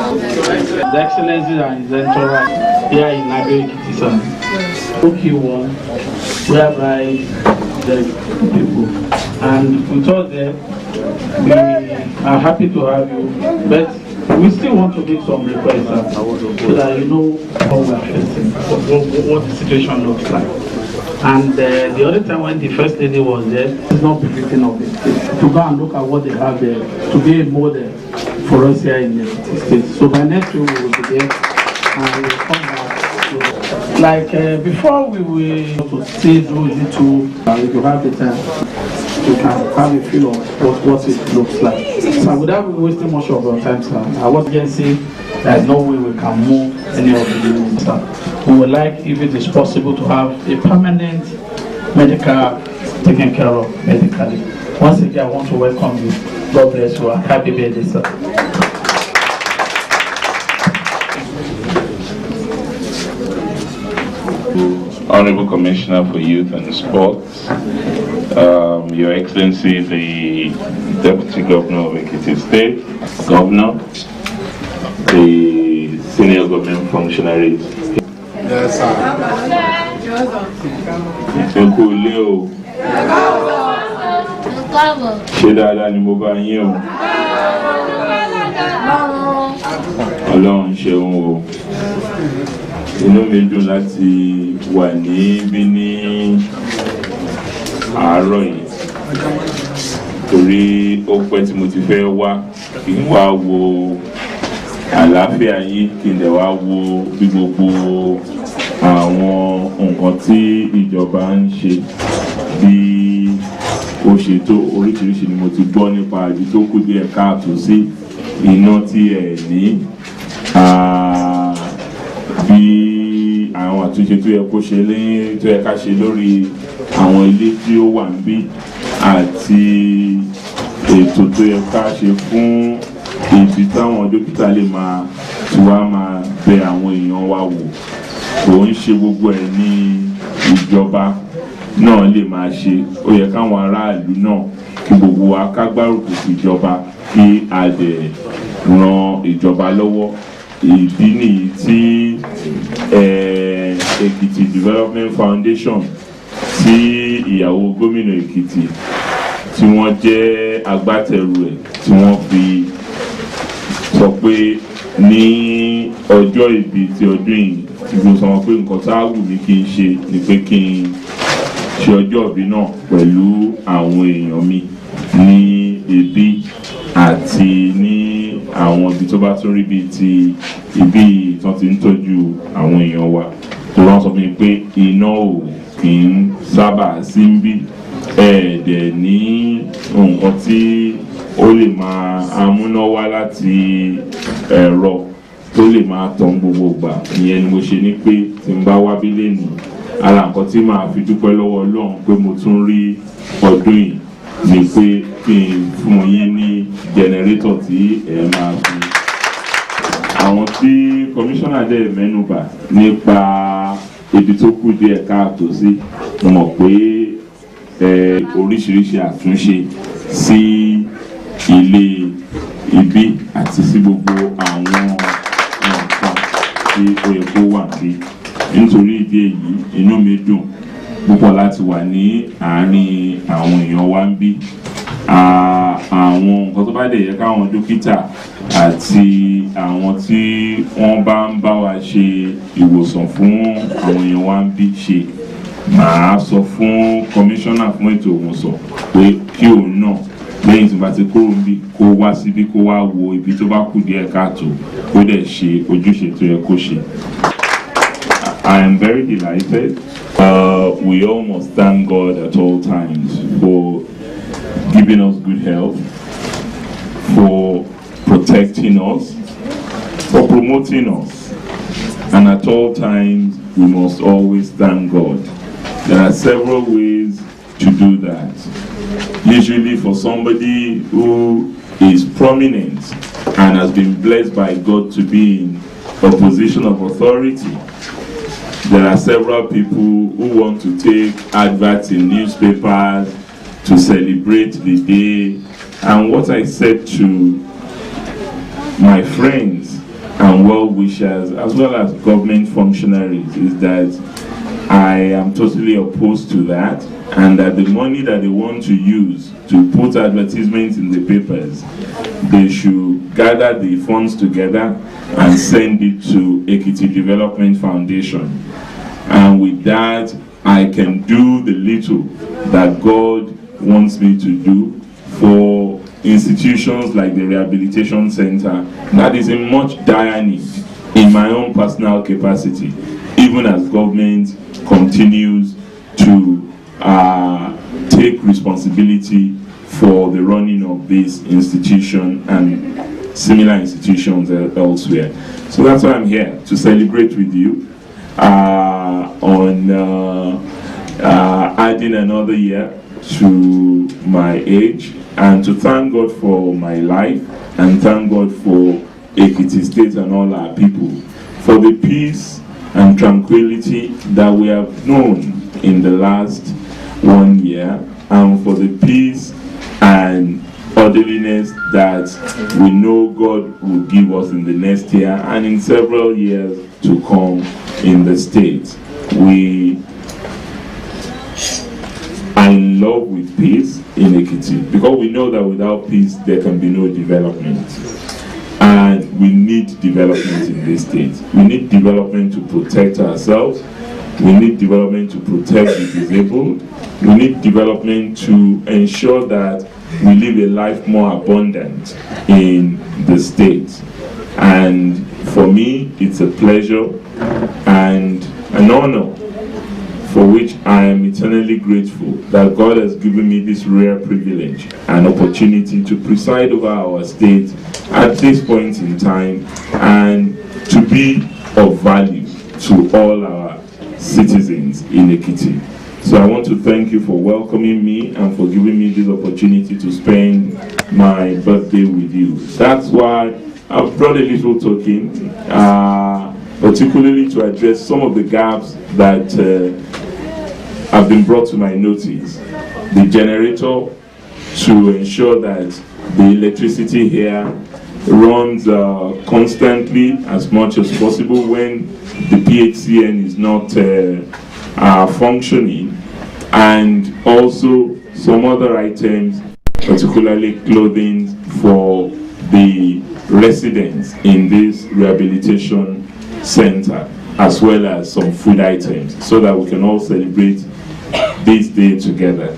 His Excellency and His Entourage here in Ado-Ekiti, okay one, whereby the people, and we told them we are happy to have you, but we still want to make some requests so that you know what we are facing, what the situation looks like. And the other time when the First Lady was there, it's not befitting of the state. To go and look at what they have there, to be a model for us here in the state. So by next week we will be there and we will come back. Like before we will to stay do little, if you have the time, you can have a feel of what it looks like. So without wasting much of our time, sir, I was just saying there's no way we can move any of the units. We would like, if it is possible, to have a permanent medical taken care of medically. Once again, I want to welcome you. God bless you. Happy birthday, sir. Honorable Commissioner for Youth and Sports, Your Excellency, the Deputy Governor of Ekiti State, Governor, the senior government functionaries. Yes, sir. Ṣé dáadáa ni mo bá yín o? Ọlọ́run ṣeun o. Inú mi dùn láti wà níbí ní àárọ̀ yìí. Torí ó pẹ́ tí mo ti fẹ́ wá kí n wá wo àlàáfíà yín, kí n dẹ̀ wá wo bí gbogbo àwọn nǹkan tí ìjọba ń ṣe bí ó ṣe tó. Oríṣiríṣi ni mo ti gbọ́ nípa ibi tó kù díẹ̀ káàtó sí, iná tí ẹ̀ ní, bí àwọn àtúnṣe tó yẹ kó ṣe tó yẹ ká ṣe lórí àwọn ilé tí ó wà níbí àti ètò tó yẹ ká ṣe fún ibi táwọn dókítà lè máa tí wá máa bẹ àwọn èèyàn wa wò. Kò ń ṣe gbogbo ẹ̀ ní ìjọba náà lè máa ṣe. Ó yẹ káwọn aráàlú náà kí gbogbo wa ká gbárùkù sí ìjọba kí a dẹ̀ ran ìjọba lọ́wọ́. Ìdí nìyí tí Ekiti Development Foundation tí ìyàwó gómìnà Ekiti tí wọ́n jẹ́ agbátẹrù ẹ̀ tí wọ́n fi sọ pé ní ọjọ́ ìbí ti ọdún yìí tí mo sọ wọn pé nǹkan tá a wù mí kí n ṣe ni pé kí n ṣe ọjọ́ ìbí náà pẹ̀lú àwọn èèyàn mi ní ibi àti ní àwọn ibi tó bá tún rí bíi ti ibi tán ti ń tọ́jú àwọn èèyàn wa. Tó wọ́n sọ fún mi pé iná ò kì í sábà sí ń bí ẹ̀ẹ́dẹ̀ ní nǹkan tí ó lè máa amúná wá láti ẹ̀rọ tó lè máa tàn gbogbo ìgbà. Ìyẹn ni mo ṣe ní pé tí n bá wá bí lẹ́nu, ara nǹkan tí màá fi dúpẹ́ lọ́wọ́ Ọlọ́run pé mo tún rí ọdún yìí ni pé kí n fún yín ní jẹnẹrétọ̀ tí ẹ máa fi. Àwọn tí kọmíṣánná dẹ̀ mẹ́nubà nípa ibi tó kù díẹ̀ káàtó sí, mo mọ̀ pé oríṣiríṣi àtúnṣe sí ilé ibi àti sí gbogbo àwọn nǹkan tí ó yẹ kó wà bí. Nítorí ìdí èyí, inú mi dùn púpọ̀ láti wà ní àárín àwọn èèyàn wa ń bí. Àwọn nǹkan tó bá dẹ̀ yẹ káwọn dókítà àti àwọn tí wọ́n bá ń bá wa ṣe ìwòsàn fún àwọn èèyàn wa ń bí ṣe, màá sọ fún kọmíṣánná fún ètò ìwòsàn pé kí òun náà lẹ́yìn tí bá ti kúrò níbí kó wá síbí kó wá wo ibi tó bá kù díẹ̀ káàtó kó dẹ̀ ṣe ojúṣe tó yẹ kó ṣe. I am very delighted. We all must thank God at all times for giving us good health, for protecting us, for promoting us. And at all times, we must always thank God. There are several ways to do that. Usually for somebody who is prominent and has been blessed by God to be in a position of authority, there are several people who want to take adverts in newspapers to celebrate the day. And what I said to my friends and well-wishers, as well as government functionaries, is that I am totally opposed to that, and that the money that they want to use to put advertisements in the papers, they should gather the funds together and send it to Ekiti Development Foundation. And with that, I can do the little that God wants me to do for institutions like the Rehabilitation Center that is in much dire need in my own personal capacity, even as government continues to take responsibility for the running of this institution and similar institutions elsewhere. So that's why I'm here, to celebrate with you on adding another year to my age, and to thank God for my life, and thank God for Ekiti State and all our people for the peace and tranquility that we have known in the last 1 year, and for the peace and orderliness that we know God will give us in the next year and in several years to come in the state. We are in love with peace in Ekiti, because we know that without peace there can be no development. And we need development in this state. We need development to protect ourselves. We need development to protect the disabled. We need development to ensure that we live a life more abundant in the state. And for me, it's a pleasure and an honor for which I am eternally grateful that God has given me this rare privilege and opportunity to preside over our state at this point in time, and to be of value to all our citizens in Ekiti. So I want to thank you for welcoming me and for giving me this opportunity to spend my birthday with you. That's why I've brought a little token, particularly to address some of the gaps that have been brought to my notice. The generator, to ensure that the electricity here runs constantly as much as possible when the PHCN is not functioning, and also some other items, particularly clothing for the residents in this rehabilitation center, as well as some food items, so that we can all celebrate this day together.